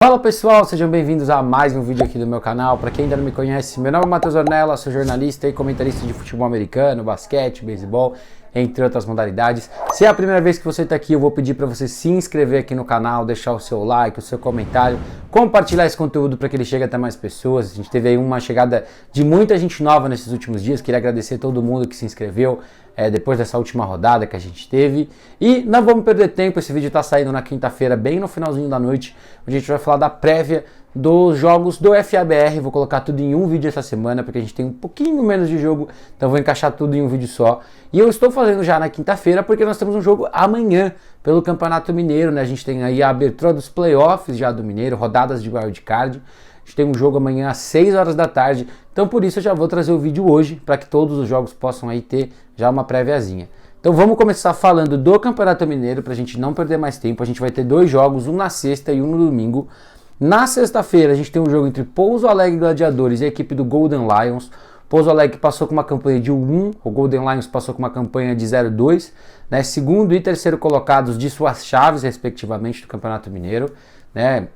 Fala pessoal, sejam bem-vindos a mais um vídeo aqui do meu canal. Para quem ainda não me conhece, meu nome é Matheus Ornella, sou jornalista e comentarista de futebol americano, basquete, beisebol, entre outras modalidades. Se é a primeira vez que você está aqui, eu vou pedir para você se inscrever aqui no canal, deixar o seu like, o seu comentário, compartilhar esse conteúdo para que ele chegue até mais pessoas. A gente teve aí uma chegada de muita gente nova nesses últimos dias, queria agradecer a todo mundo que se inscreveu depois dessa última rodada que a gente teve. E não vamos perder tempo, esse vídeo está saindo na quinta-feira, bem no finalzinho da noite, onde a gente vai falar da prévia dos jogos do FABR. Vou colocar tudo em um vídeo essa semana, porque a gente tem um pouquinho menos de jogo, então vou encaixar tudo em um vídeo só. E eu estou fazendo já na quinta-feira, porque nós temos um jogo amanhã pelo Campeonato Mineiro, né? A gente tem aí a abertura dos playoffs já do Mineiro, rodadas de wildcard. A gente tem um jogo amanhã às 6 horas da tarde, então por isso eu já vou trazer o vídeo hoje, para que todos os jogos possam aí ter já uma préviazinha. Então vamos começar falando do Campeonato Mineiro, para a gente não perder mais tempo. A gente vai ter dois jogos, um na sexta e um no domingo. Na sexta-feira a gente tem um jogo entre Pouso Alegre Gladiadores e a equipe do Golden Lions. Pouso Alegre passou com uma campanha de 1-1, o Golden Lions passou com uma campanha de 0-2, né? Segundo e terceiro colocados de suas chaves, respectivamente, do Campeonato Mineiro, né?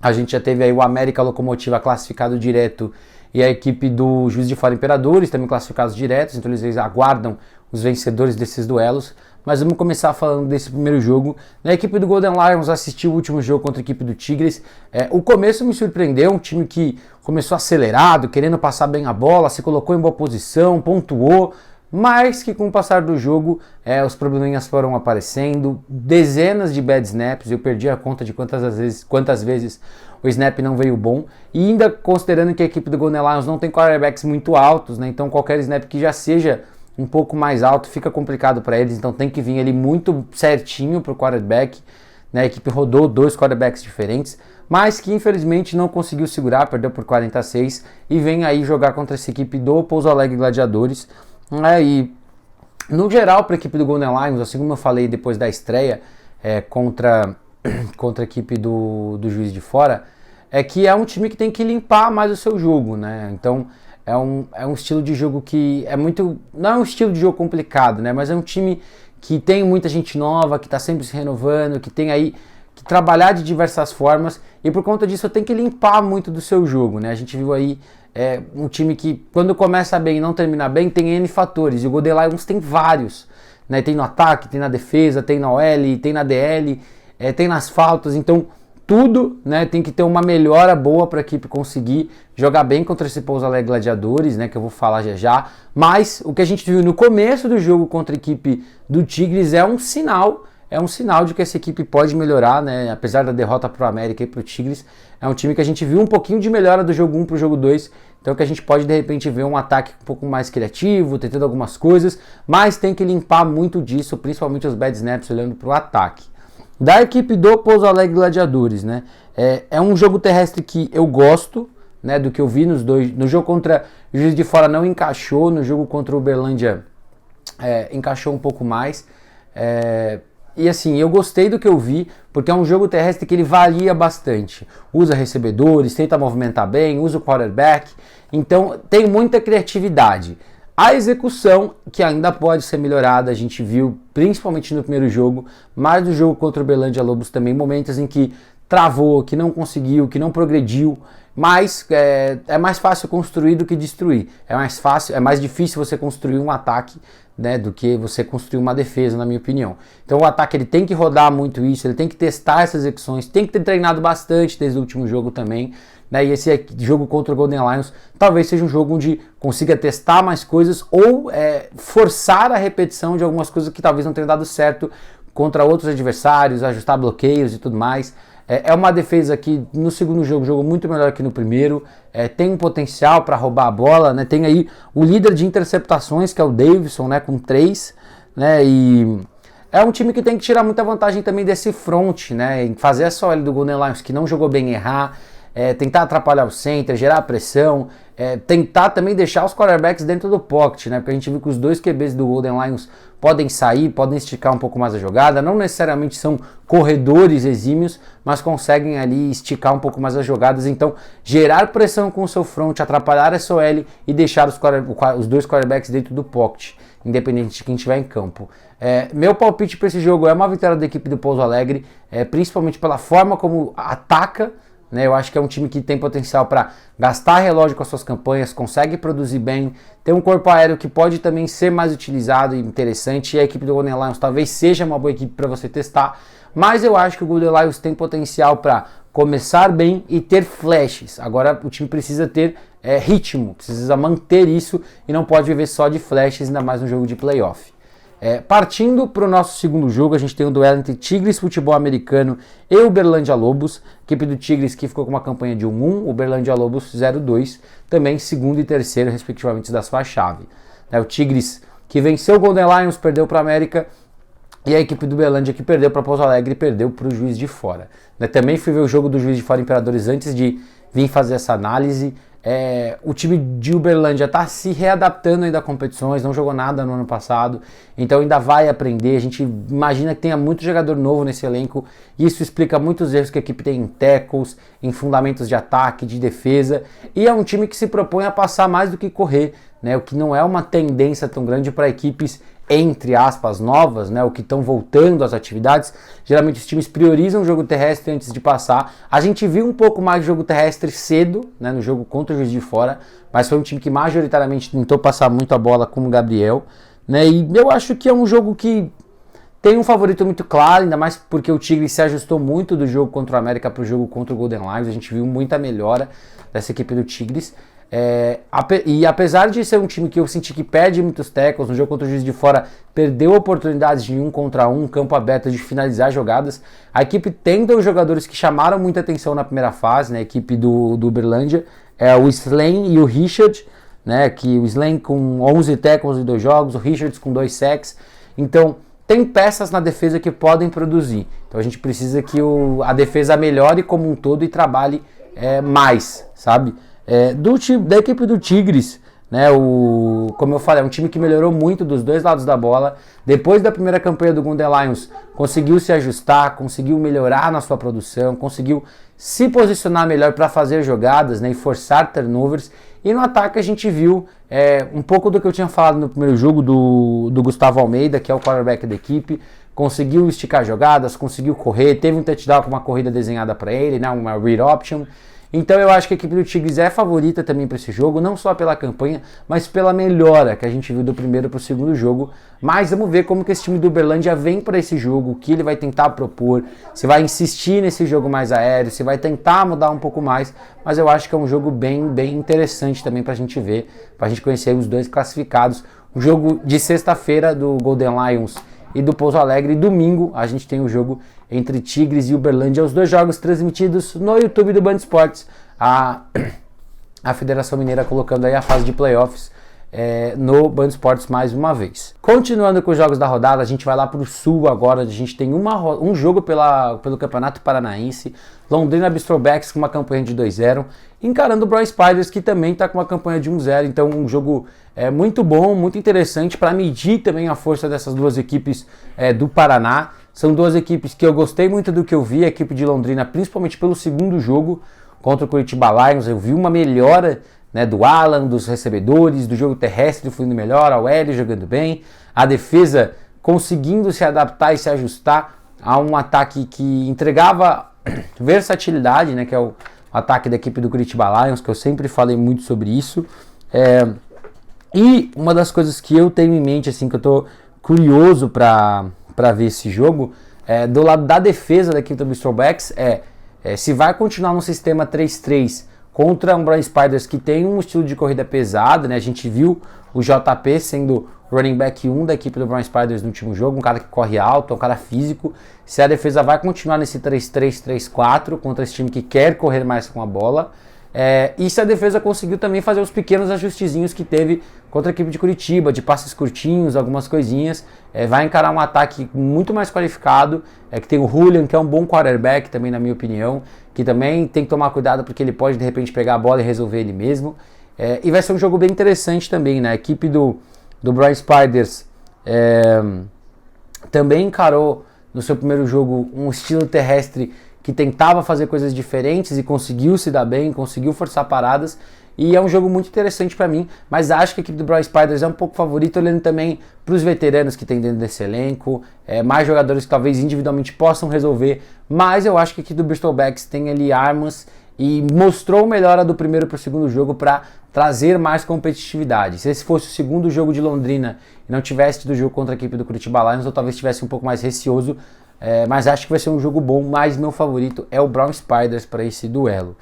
A gente já teve aí o América Locomotiva classificado direto e a equipe do Juiz de Fora Imperadores também classificados diretos, então eles aguardam os vencedores desses duelos. Mas vamos começar falando desse primeiro jogo. A equipe do Golden Lions assistiu o último jogo contra a equipe do Tigres. O começo me surpreendeu, um time que começou acelerado, querendo passar bem a bola, se colocou em boa posição, pontuou, mas que com o passar do jogo os probleminhas foram aparecendo, dezenas de bad snaps, eu perdi a conta de quantas vezes o snap não veio bom, e ainda considerando que a equipe do Golden Lions não tem quarterbacks muito altos, né? Então qualquer snap que já seja um pouco mais alto fica complicado para eles, então tem que vir ali muito certinho para o quarterback, né? A equipe rodou dois quarterbacks diferentes, mas que infelizmente não conseguiu segurar, perdeu por 46 e vem aí jogar contra essa equipe do Pouso Alegre Gladiadores. E no geral para a equipe do Golden Lions, assim como eu falei depois da estreia contra a equipe do Juiz de Fora, é que é um time que tem que limpar mais o seu jogo, né? Então é um estilo de jogo que é muito, não é um estilo de jogo complicado, né? Mas é um time que tem muita gente nova, que está sempre se renovando, que tem aí que trabalhar de diversas formas, e por conta disso tem que limpar muito do seu jogo, né? A gente viu aí um time que quando começa bem e não termina bem tem N fatores, e o Golden Lions tem vários, né? Tem no ataque, tem na defesa, tem na OL, tem na DL, tem nas faltas, então tudo, né, tem que ter uma melhora boa para a equipe conseguir jogar bem contra esse Pouso Alegre Gladiadores, né, que eu vou falar já. Mas o que a gente viu no começo do jogo contra a equipe do Tigres é um sinal de que essa equipe pode melhorar, né, apesar da derrota para o América e para o Tigres. É um time que a gente viu um pouquinho de melhora do jogo 1 para o jogo 2, então que a gente pode de repente ver um ataque um pouco mais criativo, tentando algumas coisas, mas tem que limpar muito disso, principalmente os bad snaps olhando para o ataque. Da equipe do Pouso Alegre Gladiadores, né? É um jogo terrestre que eu gosto, né? Do que eu vi nos dois. No jogo contra o Juiz de Fora não encaixou, no jogo contra o Uberlândia encaixou um pouco mais. E assim, eu gostei do que eu vi, porque é um jogo terrestre que ele varia bastante. Usa recebedores, tenta movimentar bem, usa o quarterback, então tem muita criatividade. A execução, que ainda pode ser melhorada, a gente viu principalmente no primeiro jogo, mas no jogo contra o Uberlândia Lobos também, momentos em que travou, que não conseguiu, que não progrediu, mas é mais fácil construir do que destruir. É mais difícil você construir um ataque, né, do que você construir uma defesa, na minha opinião. Então o ataque ele tem que rodar muito isso, ele tem que testar essas execuções, tem que ter treinado bastante desde o último jogo também. Né, e esse jogo contra o Golden Lions talvez seja um jogo onde consiga testar mais coisas ou forçar a repetição de algumas coisas que talvez não tenham dado certo contra outros adversários, ajustar bloqueios e tudo mais. É uma defesa que no segundo jogo jogou muito melhor que no primeiro, tem um potencial para roubar a bola, né, tem aí o líder de interceptações, que é o Davidson, né, com 3, né, e é um time que tem que tirar muita vantagem também desse front, né, em fazer essa OL do Golden Lions que não jogou bem errar, tentar atrapalhar o center, gerar pressão, tentar também deixar os quarterbacks dentro do pocket, né? Porque a gente viu que os dois QBs do Golden Lions podem sair, podem esticar um pouco mais a jogada, não necessariamente são corredores exímios, mas conseguem ali esticar um pouco mais as jogadas, então gerar pressão com o seu front, atrapalhar essa OL e deixar os dois quarterbacks dentro do pocket. independente de quem estiver em campo. Meu palpite para esse jogo é uma vitória da equipe do Pouso Alegre, principalmente pela forma como ataca, né? Eu acho que é um time que tem potencial para gastar relógio com as suas campanhas, consegue produzir bem, tem um corpo aéreo que pode também ser mais utilizado e interessante, e a equipe do Golden Lions talvez seja uma boa equipe para você testar, mas eu acho que o Golden Lions tem potencial para começar bem e ter flashes. Agora o time precisa ter ritmo, precisa manter isso e não pode viver só de flashes, ainda mais no jogo de playoff. Partindo para o nosso segundo jogo, a gente tem um duelo entre Tigres Futebol Americano e Uberlândia Lobos. A equipe do Tigres que ficou com uma campanha de 1-1, Uberlândia Lobos 0-2, também segundo e terceiro, respectivamente, da sua chave. O Tigres que venceu o Golden Lions, perdeu para a América, e a equipe do Uberlândia que perdeu para Pouso Alegre e perdeu para o Juiz de Fora. Também fui ver o jogo do Juiz de Fora Imperadores antes de vir fazer essa análise. O time de Uberlândia está se readaptando ainda a competições, não jogou nada no ano passado, então ainda vai aprender. A gente imagina que tenha muito jogador novo nesse elenco, e isso explica muitos erros que a equipe tem em tackles, em fundamentos de ataque, de defesa, e é um time que se propõe a passar mais do que correr, o que não é uma tendência tão grande para equipes entre aspas, novas, o que estão voltando às atividades. Geralmente os times priorizam o jogo terrestre antes de passar. A gente viu um pouco mais de jogo terrestre cedo, no jogo contra o Juiz de Fora, mas foi um time que majoritariamente tentou passar muito a bola, como o Gabriel, e eu acho que é um jogo que tem um favorito muito claro, ainda mais porque o Tigre se ajustou muito do jogo contra o América para o jogo contra o Golden Lions. A gente viu muita melhora dessa equipe do Tigres. E apesar de ser um time que eu senti que perde muitos tackles, no jogo contra o Juiz de Fora perdeu oportunidades de 1 contra 1, campo aberto, de finalizar jogadas. A equipe tem dois jogadores que chamaram muita atenção na primeira fase, a equipe do Uberlândia, o Slane e o Richard, que o Slane com 11 tackles em 2 jogos, o Richards com 2 sacks. Então tem peças na defesa que podem produzir, então a gente precisa que a defesa melhore como um todo e trabalhe mais, sabe? Da equipe do Tigres, como eu falei, é um time que melhorou muito dos dois lados da bola. Depois da primeira campanha do Golden Lions, conseguiu se ajustar, conseguiu melhorar na sua produção, conseguiu se posicionar melhor para fazer jogadas, e forçar turnovers. E no ataque a gente viu um pouco do que eu tinha falado no primeiro jogo do Gustavo Almeida, que é o quarterback da equipe. Conseguiu esticar jogadas, conseguiu correr, teve um touchdown com uma corrida desenhada para ele, uma read option. Então eu acho que a equipe do Tigres é favorita também para esse jogo, não só pela campanha, mas pela melhora que a gente viu do primeiro para o segundo jogo. Mas vamos ver como que esse time do Uberlândia vem para esse jogo, o que ele vai tentar propor, se vai insistir nesse jogo mais aéreo, se vai tentar mudar um pouco mais. Mas eu acho que é um jogo bem interessante também para a gente ver, para a gente conhecer os dois classificados. Um jogo de sexta-feira do Golden Lions e do Pouso Alegre, e domingo a gente tem o jogo entre Tigres e Uberlândia, os dois jogos transmitidos no YouTube do Band Esportes, a Federação Mineira colocando aí a fase de playoffs no Band Esportes mais uma vez. Continuando com os jogos da rodada, a gente vai lá para o sul agora, onde a gente tem um jogo pelo Campeonato Paranaense, Londrina Bistro-Backs com uma campanha de 2-0, encarando o Brown Spiders, que também está com uma campanha de 1-0, então um jogo muito bom, muito interessante para medir também a força dessas duas equipes do Paraná. São duas equipes que eu gostei muito do que eu vi, a equipe de Londrina, principalmente pelo segundo jogo contra o Curitiba Lions. Eu vi uma melhora do Alan, dos recebedores, do jogo terrestre fluindo melhor, a OL jogando bem, a defesa conseguindo se adaptar e se ajustar a um ataque que entregava versatilidade, que é o ataque da equipe do Curitiba Lions, que eu sempre falei muito sobre isso. E uma das coisas que eu tenho em mente, assim, que eu tô curioso para ver esse jogo, do lado da defesa da equipe do Bistro-Backs, se vai continuar no sistema 3-3 contra um Brown Spiders que tem um estilo de corrida pesado, A gente viu o JP sendo running back 1 da equipe do Brown Spiders no último jogo, um cara que corre alto, um cara físico. Se a defesa vai continuar nesse 3-3, 3-4 contra esse time que quer correr mais com a bola, e se a defesa conseguiu também fazer os pequenos ajustezinhos que teve contra a equipe de Curitiba, de passes curtinhos, algumas coisinhas, vai encarar um ataque muito mais qualificado, que tem o Julian, que é um bom quarterback também, na minha opinião, que também tem que tomar cuidado porque ele pode de repente pegar a bola e resolver ele mesmo, e vai ser um jogo bem interessante também, A equipe do Brown Spiders também encarou no seu primeiro jogo um estilo terrestre que tentava fazer coisas diferentes e conseguiu se dar bem, conseguiu forçar paradas. e é um jogo muito interessante para mim, mas acho que a equipe do Brown Spiders é um pouco favorita, olhando também para os veteranos que tem dentro desse elenco, mais jogadores que talvez individualmente possam resolver, mas eu acho que a equipe do Bristol Becks tem ali armas e mostrou melhora do primeiro para o segundo jogo para trazer mais competitividade. Se esse fosse o segundo jogo de Londrina e não tivesse tido jogo contra a equipe do Curitiba Lions, eu talvez estivesse um pouco mais receoso, mas acho que vai ser um jogo bom, mas meu favorito é o Brown Spiders para esse duelo.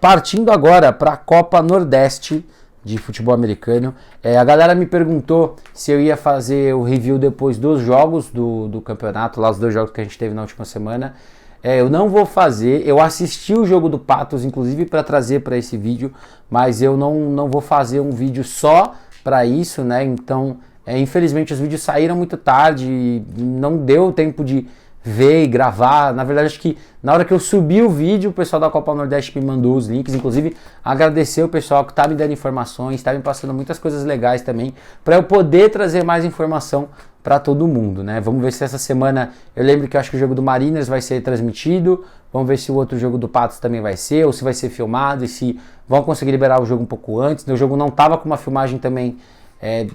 Partindo agora para a Copa Nordeste de futebol americano, a galera me perguntou se eu ia fazer o review depois dos jogos do campeonato, lá os 2 jogos que a gente teve na última semana. Eu não vou fazer, eu assisti o jogo do Patos, inclusive, para trazer para esse vídeo, mas eu não vou fazer um vídeo só para isso, né? Então, infelizmente, os vídeos saíram muito tarde e não deu tempo de ver e gravar. Na verdade, acho que na hora que eu subi o vídeo, o pessoal da Copa Nordeste me mandou os links. Inclusive, agradecer o pessoal que está me dando informações, está me passando muitas coisas legais também, para eu poder trazer mais informação para todo mundo, né? Vamos ver se essa semana, eu lembro que eu acho que o jogo do Mariners vai ser transmitido, vamos ver se o outro jogo do Patos também vai ser, ou se vai ser filmado, e se vão conseguir liberar o jogo um pouco antes. O jogo não estava com uma filmagem também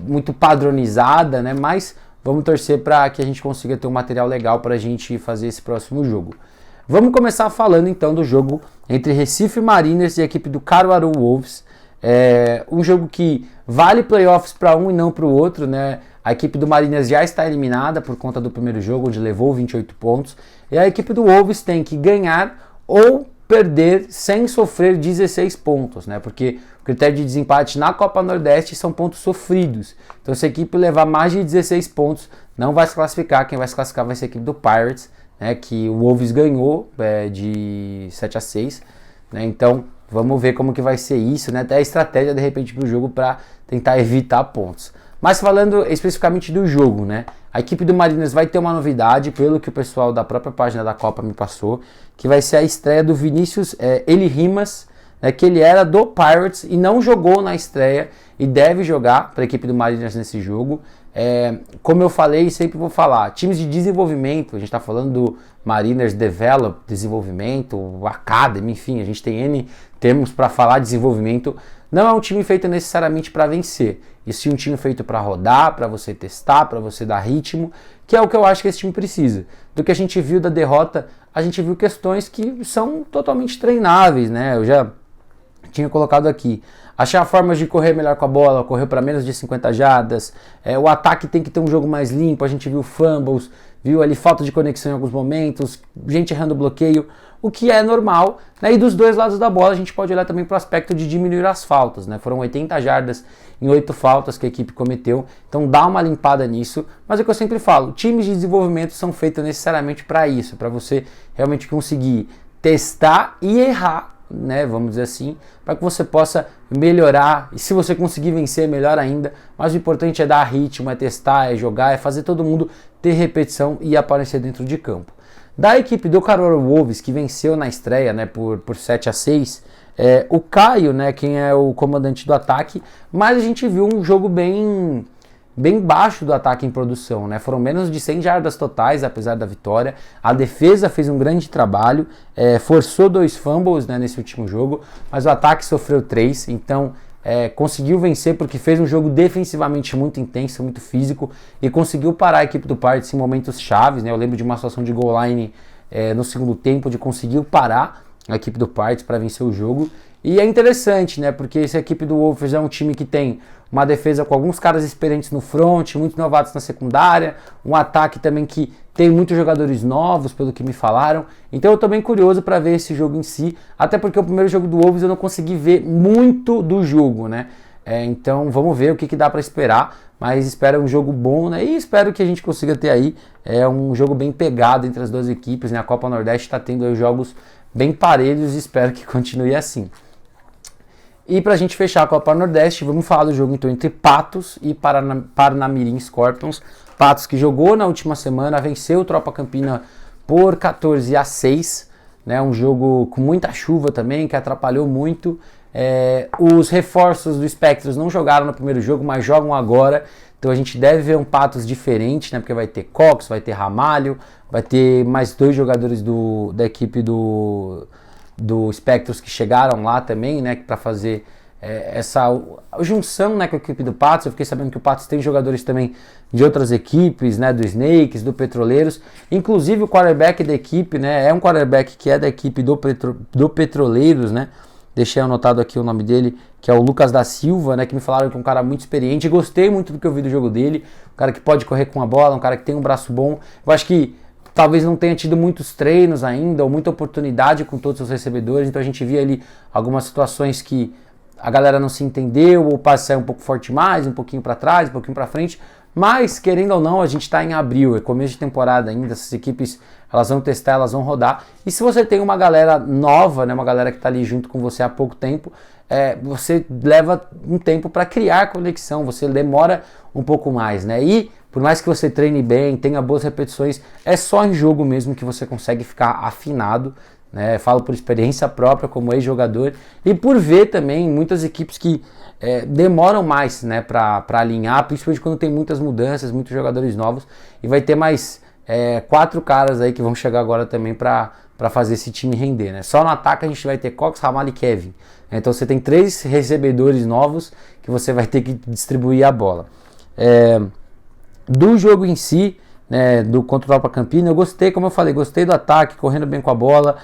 muito padronizada, né? Mas vamos torcer para que a gente consiga ter um material legal para a gente fazer esse próximo jogo. Vamos começar falando então do jogo entre Recife Mariners e a equipe do Caruaru Wolves. Um jogo que vale playoffs para um e não para o outro, né? A equipe do Mariners já está eliminada por conta do primeiro jogo, onde levou 28 pontos. E a equipe do Wolves tem que ganhar ou perder sem sofrer 16 pontos, né? Porque o critério de desempate na Copa Nordeste são pontos sofridos. Então, se a equipe levar mais de 16 pontos, não vai se classificar. Quem vai se classificar vai ser a equipe do Pirates, né? Que o Wolves ganhou de 7-6. Né? Então, vamos ver como que vai ser isso, né? Até a estratégia, de repente, para o jogo para tentar evitar pontos. Mas falando especificamente do jogo, né? A equipe do Mariners vai ter uma novidade, pelo que o pessoal da própria página da Copa me passou, que vai ser a estreia do Vinícius Eli Rimas, né, que ele era do Pirates e não jogou na estreia e deve jogar para a equipe do Mariners nesse jogo. Como eu falei e sempre vou falar, times de desenvolvimento, a gente está falando do Mariners Develop, desenvolvimento, Academy, enfim, a gente tem N termos para falar de desenvolvimento. Não é um time feito necessariamente para vencer, e sim um time feito para rodar, para você testar, para você dar ritmo, que é o que eu acho que esse time precisa. Do que a gente viu da derrota, a gente viu questões que são totalmente treináveis, né? Eu já tinha colocado aqui. Achar formas de correr melhor com a bola, correr para menos de 50 jardas, o ataque tem que ter um jogo mais limpo, a gente viu fumbles, viu ali falta de conexão em alguns momentos, gente errando bloqueio, o que é normal, né? E dos dois lados da bola a gente pode olhar também para o aspecto de diminuir as faltas, né? Foram 80 jardas em 8 faltas que a equipe cometeu, então dá uma limpada nisso, mas é o que eu sempre falo, times de desenvolvimento são feitos necessariamente para isso, para você realmente conseguir testar e errar, né, vamos dizer assim, para que você possa melhorar, e se você conseguir vencer, melhor ainda, mas o importante é dar ritmo, é testar, é jogar, é fazer todo mundo ter repetição e aparecer dentro de campo. Da equipe do Caruaru Wolves, que venceu na estreia, né, por 7-6, o Caio, né, quem é o comandante do ataque, mas a gente viu um jogo bem baixo do ataque em produção, né? Foram menos de 100 jardas totais, apesar da vitória. A defesa fez um grande trabalho, forçou 2 fumbles, né, nesse último jogo, mas o ataque sofreu 3, então conseguiu vencer porque fez um jogo defensivamente muito intenso, muito físico, e conseguiu parar a equipe do Pirates em momentos chaves, né? Eu lembro de uma situação de goal line no segundo tempo, de conseguir parar a equipe do Pirates para vencer o jogo. E é interessante, né? Porque essa equipe do Wolves é um time que tem uma defesa com alguns caras experientes no front, muitos novatos na secundária, um ataque também que tem muitos jogadores novos, pelo que me falaram. Então eu estou bem curioso para ver esse jogo em si, até porque o primeiro jogo do Wolves eu não consegui ver muito do jogo, né? Então vamos ver o que dá para esperar, mas espero um jogo bom, né? E espero que a gente consiga ter aí um jogo bem pegado entre as duas equipes, né? A Copa Nordeste está tendo aí jogos bem parelhos e espero que continue assim. E para a gente fechar a Copa Nordeste, vamos falar do jogo então entre Patos e Parnamirim Scorpions. Patos que jogou na última semana, venceu o Tropa Campina por 14-6, né? Um jogo com muita chuva também, que atrapalhou muito. Os reforços do Spectros não jogaram no primeiro jogo, mas jogam agora. Então a gente deve ver um Patos diferente, né? Porque vai ter Cox, vai ter Ramalho, vai ter mais 2 jogadores da equipe do Spectros que chegaram lá também, né, para fazer essa junção, né, com a equipe do Patos. Eu fiquei sabendo que o Patos tem jogadores também de outras equipes, né, do Snakes, do Petroleiros. Inclusive o quarterback da equipe, né, é um quarterback que é da equipe do Petroleiros, né. Deixei anotado aqui o nome dele, que é o Lucas da Silva, né, que me falaram que é um cara muito experiente. Gostei muito do que eu vi do jogo dele. Um cara que pode correr com a bola, um cara que tem um braço bom. Eu acho que talvez não tenha tido muitos treinos ainda, ou muita oportunidade com todos os recebedores. Então a gente via ali algumas situações que a galera não se entendeu, ou o passe saiu um pouco forte mais, um pouquinho para trás, um pouquinho para frente. Mas, querendo ou não, a gente está em abril, é começo de temporada ainda, essas equipes elas vão testar, elas vão rodar. E se você tem uma galera nova, né, uma galera que está ali junto com você há pouco tempo, você leva um tempo para criar conexão, você demora um pouco mais, né? E por mais que você treine bem, tenha boas repetições, é só em jogo mesmo que você consegue ficar afinado, né? Falo por experiência própria como ex-jogador e por ver também muitas equipes que demoram mais, né, para alinhar, principalmente quando tem muitas mudanças, muitos jogadores novos, e vai ter mais 4 caras aí que vão chegar agora também para fazer esse time render, né? Só no ataque a gente vai ter Cox, Ramal e Kevin. Então você tem 3 recebedores novos que você vai ter que distribuir a bola. Do jogo em si, né, contra o Tropa Campina, eu gostei, como eu falei, gostei do ataque, correndo bem com a bola.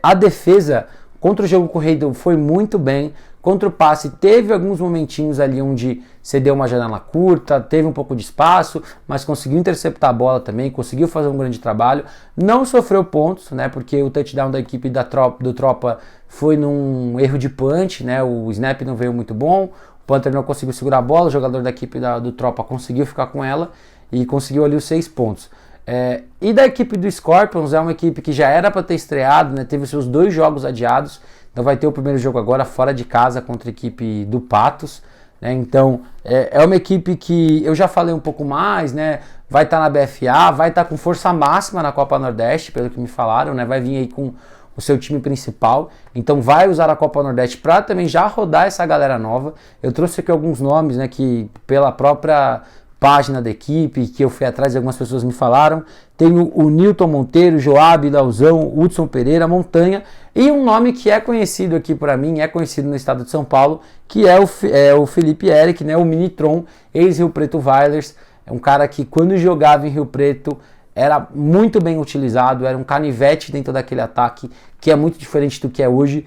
A defesa contra o jogo corrido foi muito bem. Contra o passe teve alguns momentinhos ali onde cedeu uma janela curta, teve um pouco de espaço, mas conseguiu interceptar a bola também, conseguiu fazer um grande trabalho. Não sofreu pontos, né, porque o touchdown da equipe do Tropa foi num erro de punch, né, o snap não veio muito bom, o punter não conseguiu segurar a bola, o jogador da equipe do Tropa conseguiu ficar com ela e conseguiu ali os 6 pontos. E da equipe do Scorpions, é uma equipe que já era para ter estreado, né, teve seus 2 jogos adiados. Então vai ter o primeiro jogo agora fora de casa contra a equipe do Patos, né? Então é uma equipe que eu já falei um pouco mais, né? Vai estar na BFA, vai estar com força máxima na Copa Nordeste, pelo que me falaram, né? Vai vir aí com o seu time principal, então vai usar a Copa Nordeste para também já rodar essa galera nova. Eu trouxe aqui alguns nomes, né, que pela própria página da equipe, que eu fui atrás e algumas pessoas me falaram. Tem o Nilton Monteiro, Joab, Lauzão, Hudson Pereira, Montanha, e um nome que é conhecido aqui para mim, é conhecido no estado de São Paulo, que é o Felipe Eric, né, o Minitron, ex-Rio Preto Vailers. É um cara que quando jogava em Rio Preto era muito bem utilizado, era um canivete dentro daquele ataque, que é muito diferente do que é hoje,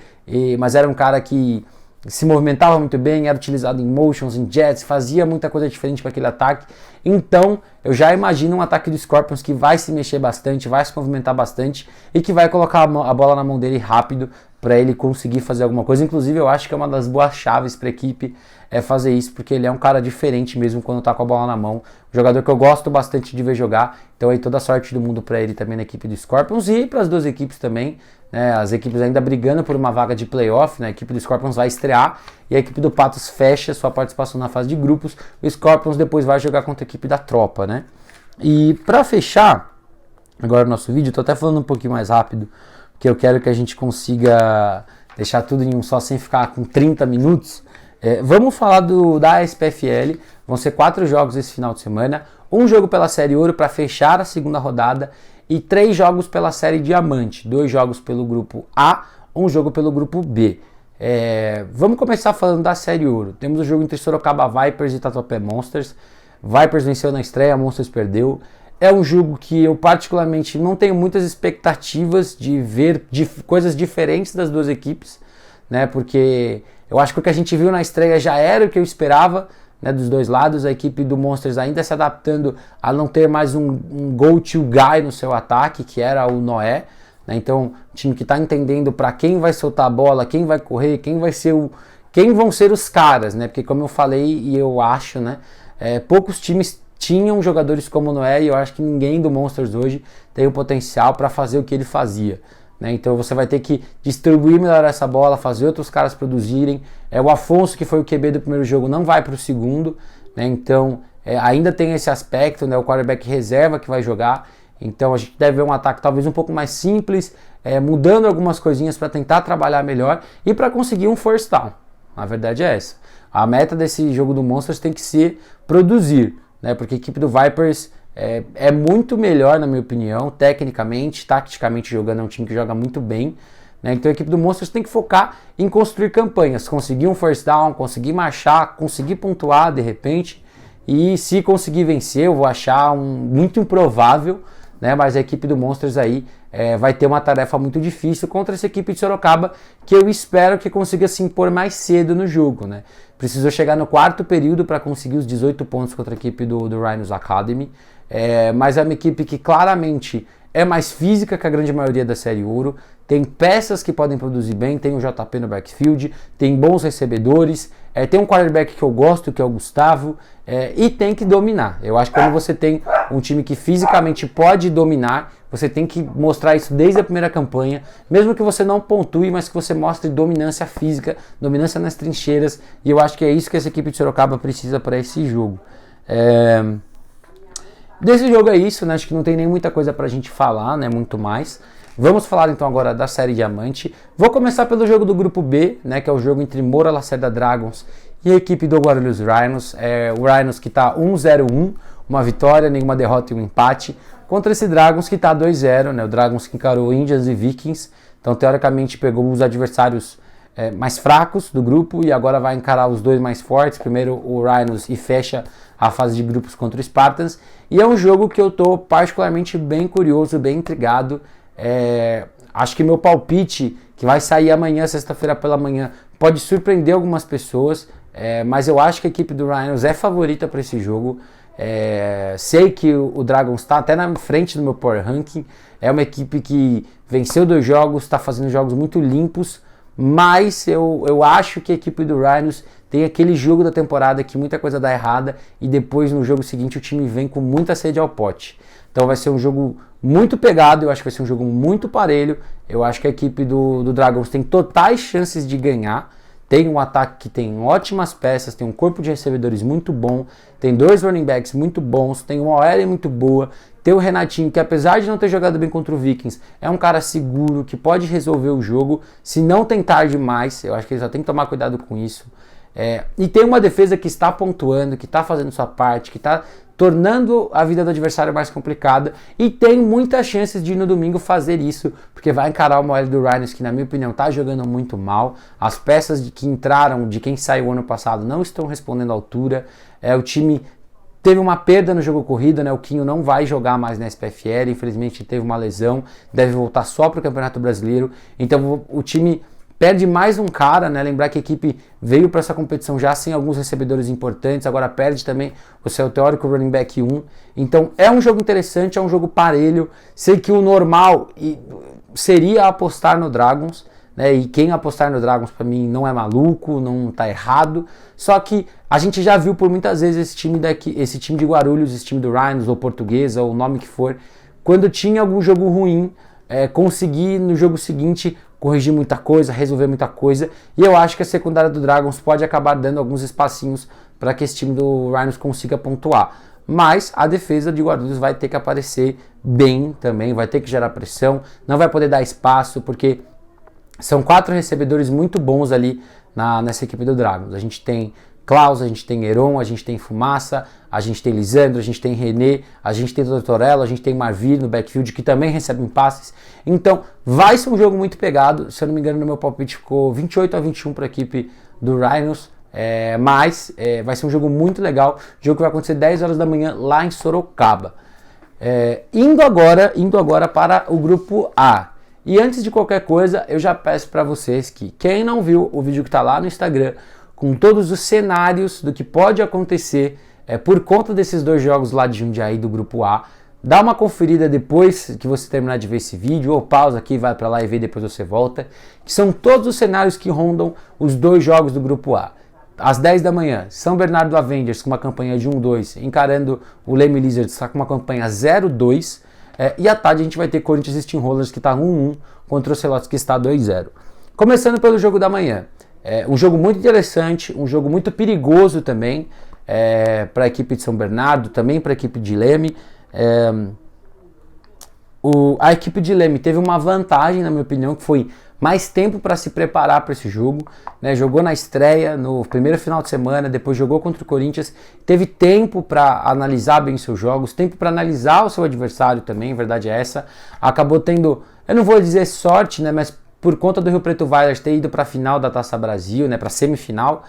mas era um cara que se movimentava muito bem, era utilizado em motions, em jets, fazia muita coisa diferente com aquele ataque. Então eu já imagino um ataque do Scorpions que vai se mexer bastante, vai se movimentar bastante e que vai colocar a bola na mão dele rápido para ele conseguir fazer alguma coisa. Inclusive eu acho que é uma das boas chaves para a equipe fazer isso, porque ele é um cara diferente mesmo quando tá com a bola na mão, um jogador que eu gosto bastante de ver jogar. Então aí toda a sorte do mundo para ele também na equipe do Scorpions e para as 2 equipes também, né? As equipes ainda brigando por uma vaga de playoff, né? A equipe do Scorpions vai estrear e a equipe do Patos fecha sua participação na fase de grupos. O Scorpions depois vai jogar contra a equipe da Tropa, né? E para fechar agora o nosso vídeo, tô até falando um pouquinho mais rápido, porque eu quero que a gente consiga deixar tudo em um só sem ficar com 30 minutos. Vamos falar da SPFL. Vão ser 4 jogos esse final de semana, um jogo pela Série Ouro para fechar a segunda rodada e 3 jogos pela Série Diamante, 2 jogos pelo grupo A, um jogo pelo grupo B. Vamos começar falando da Série Ouro. Temos o jogo entre Sorocaba Vipers e Tatuapé Monsters. Vipers venceu na estreia, Monsters perdeu. É um jogo que eu particularmente não tenho muitas expectativas de ver coisas diferentes das 2 equipes, né? Porque eu acho que o que a gente viu na estreia já era o que eu esperava, né, dos 2 lados. A equipe do Monsters ainda se adaptando a não ter mais um go-to guy no seu ataque, que era o Noé, né? Então, um time que está entendendo para quem vai soltar a bola, quem vai correr, quem vão ser os caras, né? Porque como eu falei e eu acho, né, poucos times tinham jogadores como o Noé, e eu acho que ninguém do Monsters hoje tem o potencial para fazer o que ele fazia, né? Então você vai ter que distribuir melhor essa bola, fazer outros caras produzirem. O Afonso, que foi o QB do primeiro jogo, não vai para o segundo, né? Então ainda tem esse aspecto, né? O quarterback reserva que vai jogar. Então a gente deve ver um ataque talvez um pouco mais simples, mudando algumas coisinhas para tentar trabalhar melhor e para conseguir um first down. A verdade é essa. A meta desse jogo do Monsters tem que ser produzir, né? Porque a equipe do Vipers é muito melhor, na minha opinião, tecnicamente, taticamente jogando, é um time que joga muito bem, né? Então a equipe do Monsters tem que focar em construir campanhas, conseguir um first down, conseguir marchar, conseguir pontuar de repente, e se conseguir vencer, eu vou achar muito improvável, né? Mas a equipe do Monsters aí vai ter uma tarefa muito difícil contra essa equipe de Sorocaba, que eu espero que consiga se impor mais cedo no jogo, né? Precisou chegar no quarto período para conseguir os 18 pontos contra a equipe do Rhinos Academy, mas é uma equipe que claramente é mais física que a grande maioria da Série Ouro, tem peças que podem produzir bem, tem o JP no backfield, tem bons recebedores, tem um quarterback que eu gosto, que é o Gustavo, e tem que dominar. Eu acho que quando você tem um time que fisicamente pode dominar, você tem que mostrar isso desde a primeira campanha, mesmo que você não pontue, mas que você mostre dominância física, dominância nas trincheiras, e eu acho que é isso que essa equipe de Sorocaba precisa para esse jogo. Desse jogo é isso, né? Acho que não tem nem muita coisa pra gente falar, né? Muito mais. Vamos falar então agora da série Diamante. Vou começar pelo jogo do grupo B, né? Que é o jogo entre Moura Lacerda Dragons e a equipe do Guarulhos Rhinos. O Rhinos que tá 1-0-1, uma vitória, nenhuma derrota e um empate, contra esse Dragons que tá 2-0, né? O Dragons que encarou Indians e Vikings. Então, teoricamente, pegou os adversários mais fracos do grupo e agora vai encarar os dois mais fortes. Primeiro o Rhinos e fecha a fase de grupos contra o Spartans. E é um jogo que eu tô particularmente bem curioso, bem intrigado. Acho que meu palpite, que vai sair amanhã, sexta-feira pela manhã, pode surpreender algumas pessoas, mas eu acho que a equipe do Rhinos é favorita para esse jogo. Sei que o Dragons está até na frente do meu Power Ranking. É uma equipe que venceu 2 jogos, está fazendo jogos muito limpos, mas eu acho que a equipe do Rhinos tem aquele jogo da temporada que muita coisa dá errada e depois no jogo seguinte o time vem com muita sede ao pote. Então vai ser um jogo muito pegado, eu acho que vai ser um jogo muito parelho. Eu acho que a equipe do Dragons tem totais chances de ganhar. Tem um ataque que tem ótimas peças, tem um corpo de recebedores muito bom, tem 2 running backs muito bons, tem uma OL muito boa, tem o Renatinho, que apesar de não ter jogado bem contra o Vikings, é um cara seguro, que pode resolver o jogo, se não tentar demais. Eu acho que ele só tem que tomar cuidado com isso. E tem uma defesa que está pontuando, que está fazendo sua parte, que está tornando a vida do adversário mais complicada, e tem muitas chances de no domingo fazer isso, porque vai encarar uma OL do Rhinos que na minha opinião está jogando muito mal. As peças que entraram de quem saiu ano passado não estão respondendo à altura. O time teve uma perda no jogo corrido, né? O Quinho não vai jogar mais na SPFL, infelizmente teve uma lesão, deve voltar só para o Campeonato Brasileiro, então o time perde mais um cara, né? Lembrar que a equipe veio para essa competição já sem alguns recebedores importantes, agora perde também o seu teórico running back 1. Então é um jogo interessante, é um jogo parelho. Sei que o normal seria apostar no Dragons, né? E quem apostar no Dragons para mim não é maluco, não tá errado. Só que a gente já viu por muitas vezes esse time de Guarulhos, esse time do Rhinos ou Portuguesa, ou o nome que for, quando tinha algum jogo ruim, conseguir no jogo seguinte corrigir muita coisa, resolver muita coisa, e eu acho que a secundária do Dragons pode acabar dando alguns espacinhos para que esse time do Rhinos consiga pontuar. Mas a defesa de Guarulhos vai ter que aparecer bem também, vai ter que gerar pressão, não vai poder dar espaço, porque são 4 recebedores muito bons ali nessa equipe do Dragons. A gente tem Klaus, a gente tem Heron, a gente tem Fumaça, a gente tem Lisandro, a gente tem René, a gente tem Tortorella, a gente tem Marvir no backfield, que também recebem passes. Então vai ser um jogo muito pegado. Se eu não me engano, no meu palpite ficou 28-21 para a equipe do Rhinos, mas vai ser um jogo muito legal. Jogo que vai acontecer 10 horas da manhã lá em Sorocaba. Indo agora para o grupo A. E antes de qualquer coisa, eu já peço para vocês que quem não viu o vídeo que está lá no Instagram, com todos os cenários do que pode acontecer por conta desses 2 jogos lá de Jundiaí do grupo A, dá uma conferida depois que você terminar de ver esse vídeo, ou pausa aqui, vai para lá e vê, depois você volta, que são todos os cenários que rondam os 2 jogos do grupo A. Às 10 da manhã, São Bernardo Avengers com uma campanha de 1-2, encarando o Leme Lizards com uma campanha 0-2, e à tarde a gente vai ter Corinthians Steamrollers que está 1-1 contra o Celotes que está 2-0. Começando pelo jogo da manhã. Um jogo muito interessante, um jogo muito perigoso também para a equipe de São Bernardo, também para a equipe de Leme. A equipe de Leme teve uma vantagem, na minha opinião, que foi mais tempo para se preparar para esse jogo, né? Jogou na estreia, no primeiro final de semana, depois jogou contra o Corinthians, teve tempo para analisar bem os seus jogos, tempo para analisar o seu adversário também, a verdade é essa. Acabou tendo, eu não vou dizer sorte, né, mas por conta do Rio Preto Vailers ter ido para a final da Taça Brasil, né, para a semifinal,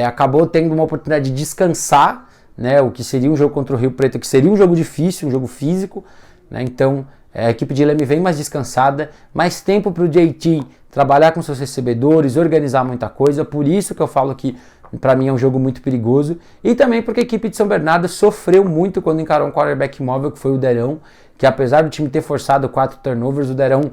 acabou tendo uma oportunidade de descansar, né, o que seria um jogo contra o Rio Preto, que seria um jogo difícil, um jogo físico, né, então a equipe de Leme vem mais descansada, mais tempo para o JT trabalhar com seus recebedores, organizar muita coisa, por isso que eu falo que para mim é um jogo muito perigoso, e também porque a equipe de São Bernardo sofreu muito quando encarou um quarterback móvel, que foi o Derão, que apesar do time ter forçado 4 turnovers, o Derão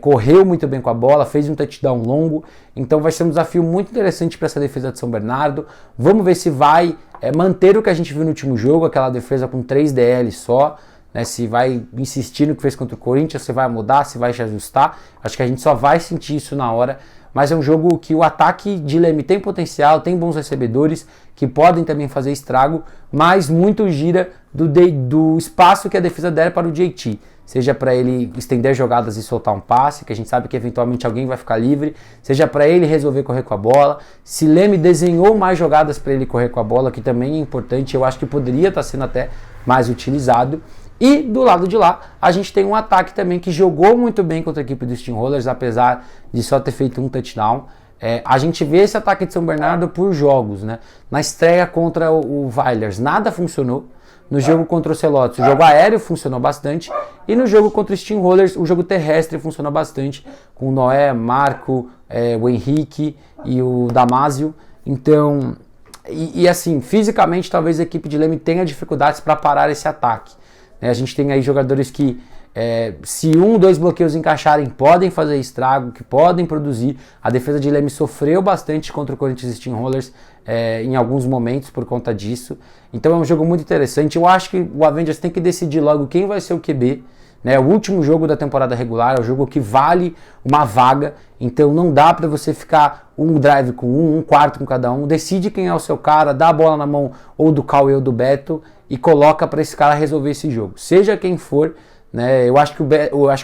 correu muito bem com a bola, fez um touchdown longo, então vai ser um desafio muito interessante para essa defesa de São Bernardo. Vamos ver se vai manter o que a gente viu no último jogo, aquela defesa com 3 DL só, né, se vai insistir no que fez contra o Corinthians, se vai mudar, se vai se ajustar. Acho que a gente só vai sentir isso na hora, mas é um jogo que o ataque de Leme tem potencial, tem bons recebedores que podem também fazer estrago, mas muito gira do espaço que a defesa der para o JT, seja para ele estender jogadas e soltar um passe, que a gente sabe que eventualmente alguém vai ficar livre, seja para ele resolver correr com a bola. Se Leme desenhou mais jogadas para ele correr com a bola, que também é importante, eu acho que poderia estar sendo até mais utilizado. E do lado de lá, a gente tem um ataque também que jogou muito bem contra a equipe dos Steamrollers, apesar de só ter feito um touchdown. A gente vê esse ataque de São Bernardo por jogos, né? Na estreia contra o Vailers, nada funcionou. No jogo contra o Celotes, o jogo aéreo funcionou bastante. E no jogo contra os Steamrollers, o jogo terrestre funcionou bastante. Com o Noé, Marco, o Henrique e o Damásio. Então, e assim, fisicamente talvez a equipe de Leme tenha dificuldades para parar esse ataque. A gente tem aí jogadores que, se 2 bloqueios encaixarem, podem fazer estrago, que podem produzir. A defesa de Leme sofreu bastante contra o Corinthians Steamrollers em alguns momentos por conta disso. Então é um jogo muito interessante. Eu acho que o Avengers tem que decidir logo quem vai ser o QB. Né? O último jogo da temporada regular é o jogo que vale uma vaga. Então não dá para você ficar um drive com um quarto com cada um. Decide quem é o seu cara, dá a bola na mão ou do Cauê ou do Beto e coloca para esse cara resolver esse jogo. Seja quem for, né? Eu acho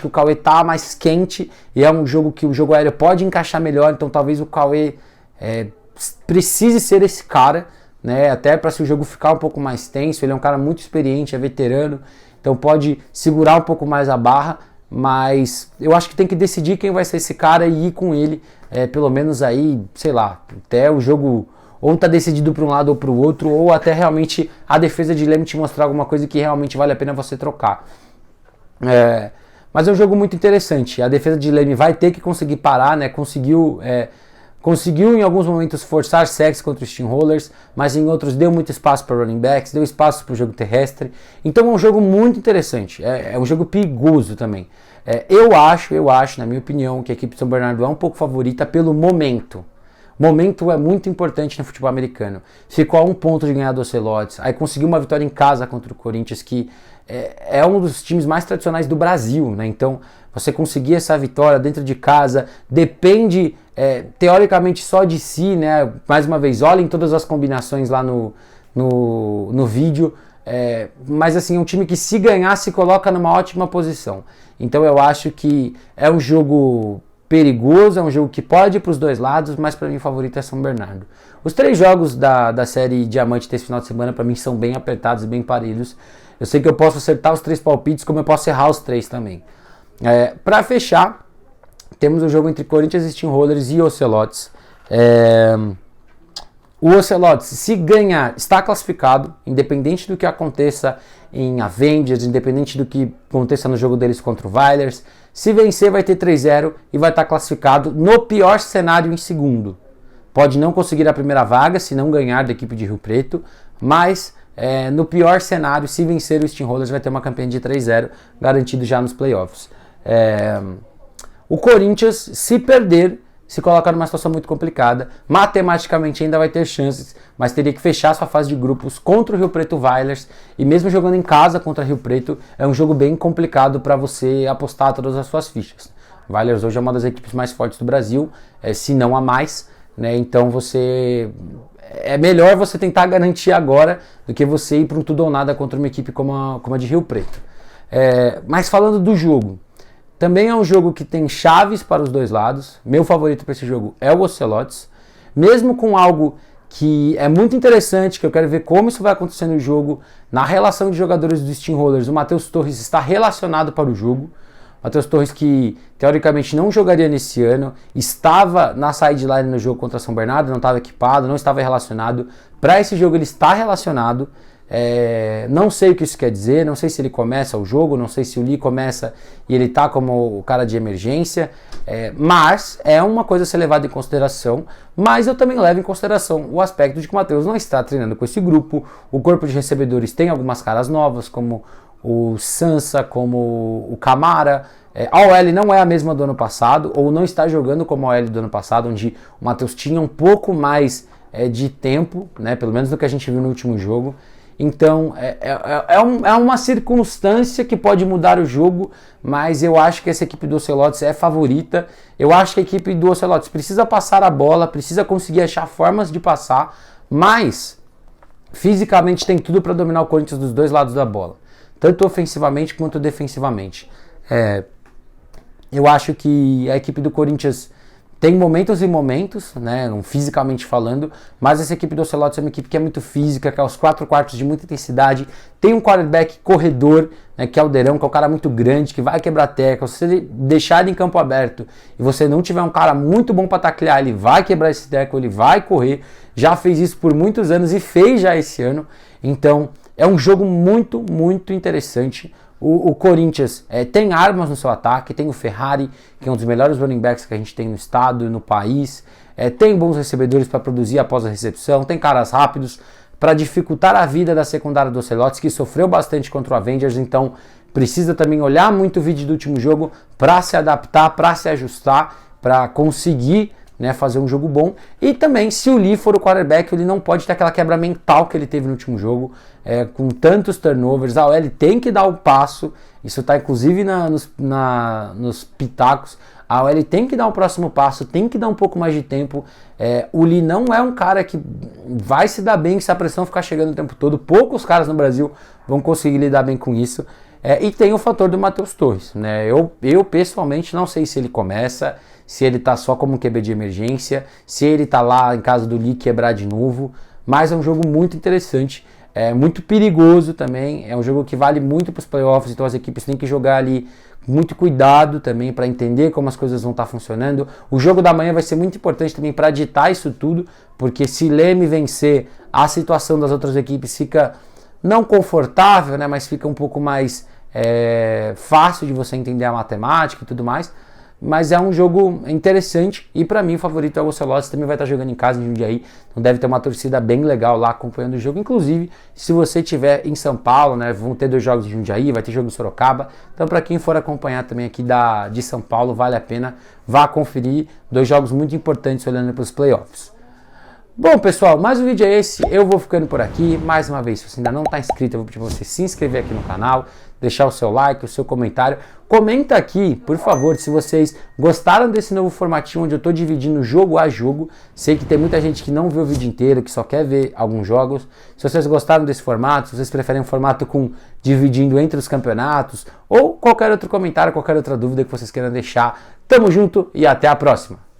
que o Cauê tá mais quente e é um jogo que o jogo aéreo pode encaixar melhor, então talvez o Cauê precise ser esse cara, né? Até para se o jogo ficar um pouco mais tenso. Ele é um cara muito experiente, é veterano, então pode segurar um pouco mais a barra, mas eu acho que tem que decidir quem vai ser esse cara e ir com ele, pelo menos aí, sei lá, até o jogo ou tá decidido para um lado ou para o outro, ou até realmente a defesa de Leme te mostrar alguma coisa que realmente vale a pena você trocar. Mas é um jogo muito interessante. A defesa de Leme vai ter que conseguir parar, né? Conseguiu em alguns momentos forçar sacks contra os Steamrollers, mas em outros deu muito espaço para running backs, deu espaço para o jogo terrestre. Então é um jogo muito interessante, é um jogo perigoso também. Eu acho, na minha opinião, que a equipe de São Bernardo é um pouco favorita pelo momento. Momento é muito importante no futebol americano. Ficou a 1 ponto de ganhar do Ocelotes, aí conseguiu uma vitória em casa contra o Corinthians, que é um dos times mais tradicionais do Brasil, né? Então, você conseguir essa vitória dentro de casa depende, teoricamente, só de si, né? Mais uma vez, olhem todas as combinações lá no vídeo. Mas assim, é um time que, se ganhar, se coloca numa ótima posição. Então eu acho que é um jogo perigoso, é um jogo que pode ir para os dois lados, mas para mim o favorito é São Bernardo. Os 3 jogos da série Diamante desse final de semana para mim são bem apertados e bem parelhos. Eu sei que eu posso acertar os 3 palpites, como eu posso errar os 3 também. Para fechar, temos o jogo entre Corinthians Steamrollers e Ocelotes. O Ocelotes, se ganhar, está classificado, independente do que aconteça em Avengers, independente do que aconteça no jogo deles contra o Vailers. Se vencer, vai ter 3-0 e vai estar classificado no pior cenário em segundo. Pode não conseguir a primeira vaga se não ganhar da equipe de Rio Preto, mas no pior cenário, se vencer o Steamrollers, vai ter uma campanha de 3-0 garantido já nos playoffs. O Corinthians, se perder, se colocar numa situação muito complicada. Matematicamente ainda vai ter chances, mas teria que fechar sua fase de grupos contra o Rio Preto Vailers, e mesmo jogando em casa contra o Rio Preto, é um jogo bem complicado para você apostar todas as suas fichas. O Vailers hoje é uma das equipes mais fortes do Brasil, se não a mais, né? Então é melhor você tentar garantir agora do que você ir para um tudo ou nada contra uma equipe como a de Rio Preto. Mas falando do jogo, também é um jogo que tem chaves para os dois lados. Meu favorito para esse jogo é o Ocelotes. Mesmo com algo que é muito interessante, que eu quero ver como isso vai acontecer no jogo, na relação de jogadores dos Steamrollers, o Matheus Torres está relacionado para o jogo. Matheus Torres, que teoricamente não jogaria nesse ano, estava na sideline no jogo contra São Bernardo, não estava equipado, não estava relacionado. Para esse jogo ele está relacionado. Não sei o que isso quer dizer, não sei se ele começa o jogo, não sei se o Lee começa e ele tá como o cara de emergência, mas é uma coisa a ser levada em consideração. Mas eu também levo em consideração o aspecto de que o Matheus não está treinando com esse grupo, o corpo de recebedores tem algumas caras novas, como o Sansa, como o Camara. A OL não é a mesma do ano passado, ou não está jogando como a OL do ano passado, onde o Matheus tinha um pouco mais de tempo, né, pelo menos do que a gente viu no último jogo. Então, é uma circunstância que pode mudar o jogo, mas eu acho que essa equipe do Ocelotes é favorita. Eu acho que a equipe do Ocelotes precisa passar a bola, precisa conseguir achar formas de passar, mas fisicamente tem tudo para dominar o Corinthians dos dois lados da bola, tanto ofensivamente quanto defensivamente. Eu acho que a equipe do Corinthians tem momentos e momentos, né, fisicamente falando, mas essa equipe do Ocelotes é uma equipe que é muito física, que é os 4 quartos de muita intensidade, tem um quarterback corredor, né, que é o Derão, que é um cara muito grande, que vai quebrar teca. Se você deixar ele em campo aberto e você não tiver um cara muito bom para taclear, ele vai quebrar esse teco, ele vai correr, já fez isso por muitos anos e fez já esse ano. Então é um jogo muito, muito interessante. O Corinthians tem armas no seu ataque, tem o Ferrari, que é um dos melhores running backs que a gente tem no estado e no país, tem bons recebedores para produzir após a recepção, tem caras rápidos para dificultar a vida da secundária do Ocelotes, que sofreu bastante contra o Avengers, então precisa também olhar muito o vídeo do último jogo para se adaptar, para se ajustar, para conseguir, né, fazer um jogo bom. E também, se o Lee for o quarterback, ele não pode ter aquela quebra mental que ele teve no último jogo, com tantos turnovers. A OL tem que dar o passo, isso está inclusive nos pitacos. A OL tem que dar o próximo passo, tem que dar um pouco mais de tempo. O Lee não é um cara que vai se dar bem se a pressão ficar chegando o tempo todo. Poucos caras no Brasil vão conseguir lidar bem com isso. E tem o fator do Matheus Torres, né? Eu pessoalmente não sei se ele começa, se ele tá só como QB de emergência, se ele tá lá em caso do Lee quebrar de novo, mas é um jogo muito interessante, muito perigoso também, é um jogo que vale muito para os playoffs, então as equipes têm que jogar ali muito cuidado também para entender como as coisas vão estar funcionando. O jogo da manhã vai ser muito importante também para ditar isso tudo, porque se Leme vencer, a situação das outras equipes fica não confortável, né, mas fica um pouco mais fácil de você entender a matemática e tudo mais. Mas é um jogo interessante e para mim o favorito é o Ocelotes, também vai estar jogando em casa em Jundiaí, então deve ter uma torcida bem legal lá acompanhando o jogo. Inclusive, se você estiver em São Paulo, né, vão ter 2 jogos em Jundiaí, vai ter jogo em Sorocaba, então para quem for acompanhar também aqui de São Paulo, vale a pena, vá conferir, 2 jogos muito importantes olhando para os playoffs. Bom, pessoal, mais um vídeo é esse, eu vou ficando por aqui. Mais uma vez, se você ainda não está inscrito, eu vou pedir para você se inscrever aqui no canal, deixar o seu like, o seu comentário. Comenta aqui, por favor, se vocês gostaram desse novo formatinho onde eu estou dividindo jogo a jogo. Sei que tem muita gente que não vê o vídeo inteiro, que só quer ver alguns jogos. Se vocês gostaram desse formato, se vocês preferem um formato com dividindo entre os campeonatos, ou qualquer outro comentário, qualquer outra dúvida que vocês queiram deixar, tamo junto e até a próxima!